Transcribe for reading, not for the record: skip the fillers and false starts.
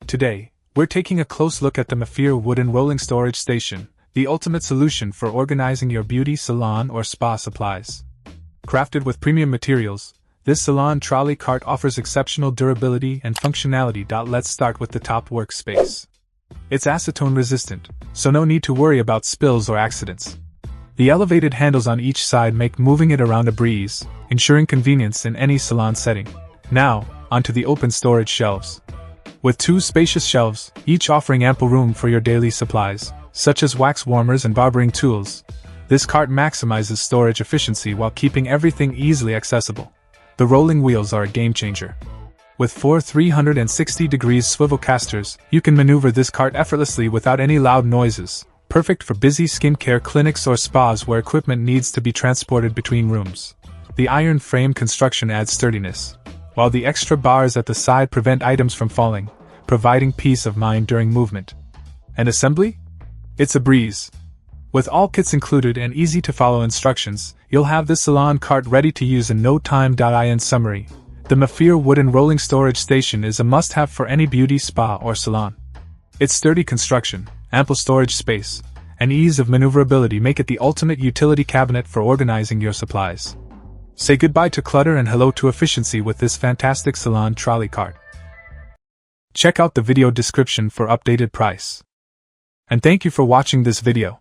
Today, we're taking a close look at the mefeir wooden rolling storage station, the ultimate solution for organizing your beauty salon or spa supplies. Crafted with premium materials, this Salon Trolley cart offers exceptional durability and functionality. Let's start with the top workspace. It's acetone resistant, so no need to worry about spills or accidents. The elevated handles on each side make moving it around a breeze, ensuring convenience in any salon setting. Now, onto the open storage shelves. With two spacious shelves, each offering ample room for your daily supplies, such as wax warmers and barbering tools, this cart maximizes storage efficiency while keeping everything easily accessible. The rolling wheels are a game-changer. With four 360-degree swivel casters, you can maneuver this cart effortlessly without any loud noises, perfect for busy skincare clinics or spas where equipment needs to be transported between rooms. The iron frame construction adds sturdiness, while the extra bars at the side prevent items from falling, providing peace of mind during movement. And assembly? It's a breeze. With all kits included and easy-to-follow instructions, you'll have this salon cart ready to use in no time. In summary, the mefeir wooden rolling storage station is a must-have for any beauty spa or salon. Its sturdy construction, ample storage space, and ease of maneuverability make it the ultimate utility cabinet for organizing your supplies. Say goodbye to clutter and hello to efficiency with this fantastic Salon Trolley cart. Check out the video description for updated price. And thank you for watching this video.